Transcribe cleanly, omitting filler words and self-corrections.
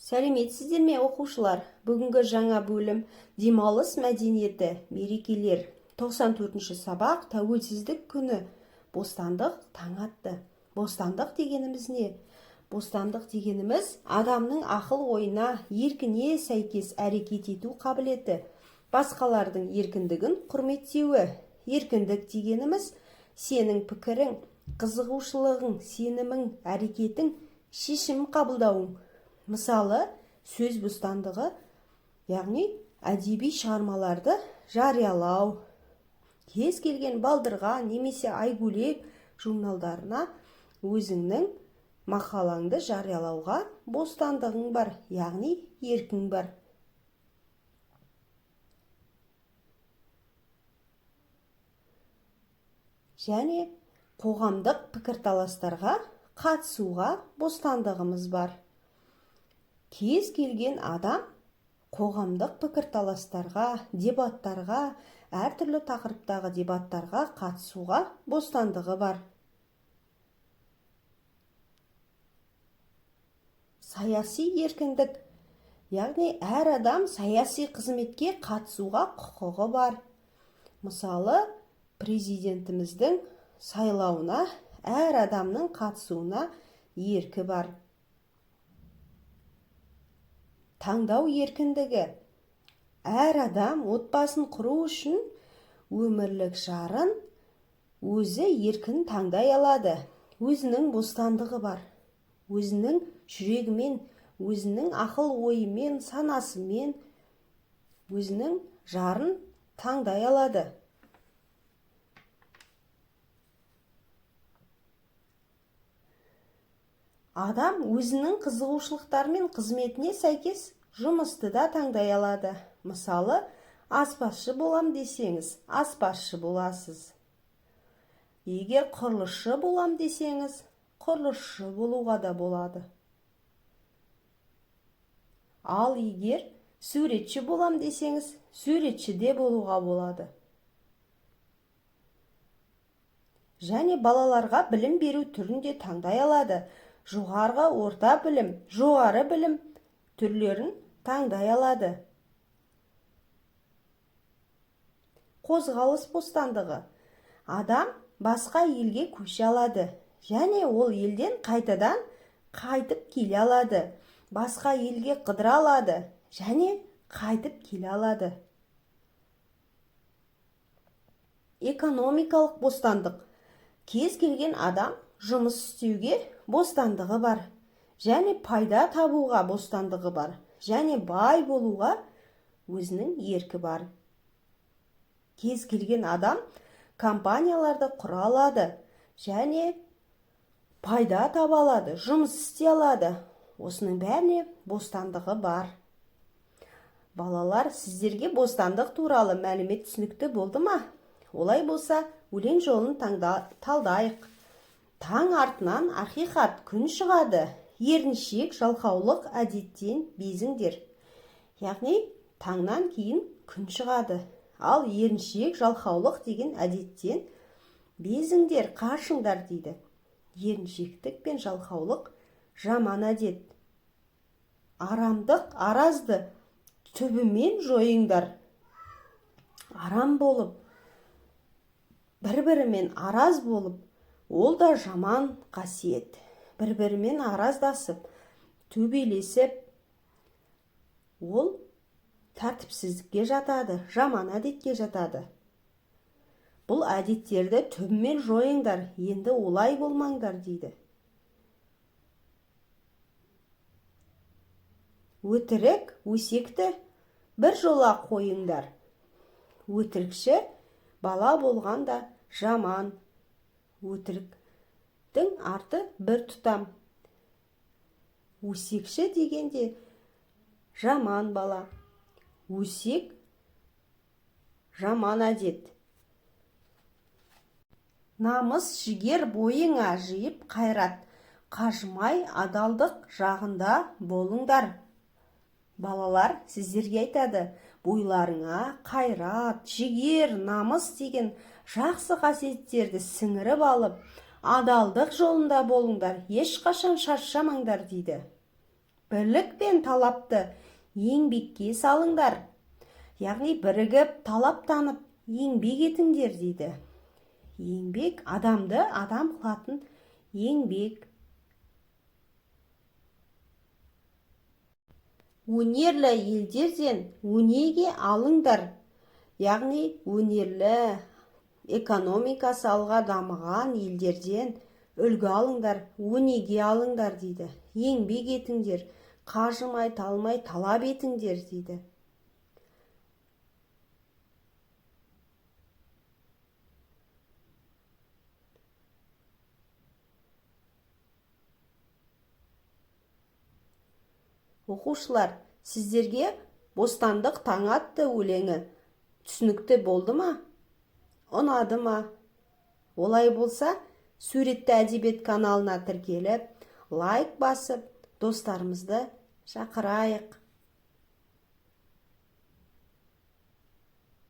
Сәлеметсіздер ме оқушылар? Бүгінгі жаңа бөлім демалыс мәдениеті, мерекелер. 94-ші сабақ тәуелсіздік күні. Бостандық таң атты. Бостандық дегеніміз не? Бостандық дегеніміз адамның ақыл ойына, еркіне сәйкес әрекет ету қабілеті. Басқалардың еркіндігін құрметтеуі. Еркіндік дегеніміз сенің пікірің, қызығушылығың, сенімің, әрекетің, шешім қабылдауың. Мысалы, сөз бостандығы, яғни әдеби шығармаларды жариялау, кез келген балдырға немесе айгулек журналдарына өзіңнің мақалаңды жариялауға бостандығың бар, яғни еркің бар. Және қоғамдық пікірталастарға қатысуға бостандығымыз бар. Кез келген адам қоғамдық пікірталастарға, дебаттарға, әртүрлі тақырыптағы дебаттарға қатысуға бостандығы бар. Саяси еркіндік, яғни әр адам саяси қызметке қатысуға құқығы бар. Мысалы, президентіміздің сайлауына әр адамның қатысуына еркі бар. Таңдау еркіндігі. Әр адам отбасын құру үшін өмірлік жарын өзі еркін таңдай алады. Өзінің бостандығы бар. Өзінің жүрегімен, өзінің ақыл ойымен, санасымен өзінің жарын таңдай алады. Адам өзінің қызығушылықтары мен қызметіне сәйкес жұмысты да таңдай алады. Мысалы, аспазшы болам десеңіз, аспазшы боласыз. Егер құрылысшы болам десеңіз, құрылысшы болуға да болады. Ал егер суретші болам десеңіз, суретші де болуға болады. Және балаларға білім беру түрін де таңдай алады. Жоғарғы орта білім, жоғары білім түрлерін таңдай алады. Қозғалыс бостандығы. Адам басқа елге көше алады, және ол елден қайтадан қайтып келе алады. Басқа елге қыдыра алады, және қайтып келе алады. Экономикалық бостандық. Кез келген адам жұмыс істеуге бостандығы бар, және пайда табуға бостандығы бар, және бай болуға өзінің еркі бар. Кез келген адам компанияларды құра алады, және пайда таба алады, жұмыс істей алады. Осының бәріне бостандығы бар. Балалар, сіздерге бостандық туралы мәлімет түсінікті болды ма? Олай болса, өлең жолын талдайық. Таң артынан ақиқат күн шығады, еріншек жалқаулық әдеттен безіңдер. Яғни, таңнан кейін күн шығады. Ал еріншек жалқаулық деген әдеттен безіңдер, қашыңдар дейді. Еріншектік пен жалқаулық жаман әдет. Арамдық, аразды түбімен жойыңдар. Арам болып, бір-бірімен араз болып, ол да жаман қасиет. Бір-бірімен араздасып, төбелесіп, ол тәртіпсіздікке жатады, жаман әдетке жатады. Бұл әдеттерді түбімен жойыңдар, енді олай болмаңдар дейді. Өтірік, өсекті бір жола қойыңдар. Өтірікші бала болғанда жаман. Өтіріктің арты бір тұтам. Өсекші дегенде жаман бала. Өсек жаман әдет. Намыс жігер бойыңа жиып қайрат, қажымай адалдық жағында болыңдар. Балалар сіздерге айтады, бойларыңа қайрат, жігер, намыс деген жақсы қасиеттерді сіңіріп алып, адалдық жолында болыңдар, ешқашан шаршамаңдар дейді. бірлік пен талапты еңбекке салыңдар. Яғни бірігіп, талаптанып, еңбек етіңдер дейді. Еңбек адамды адам қылатын еңбек. Өнерлі елдерден өнеге алыңдар. Яғни өнерлі экономикасы алға дамыған елдерден үлгі алыңдар, өнеге алыңдар дейді. Еңбек етіңдер, қажымай, талмай, талап етіңдер дейді. Оқушылар, сіздерге «Бостандық таң» атты өлеңі түсінікті болды ма? Ұнады ма? Олай болса, Суретті әдебиет каналына тіркеліп, лайк басып, достарымызды шақырайық.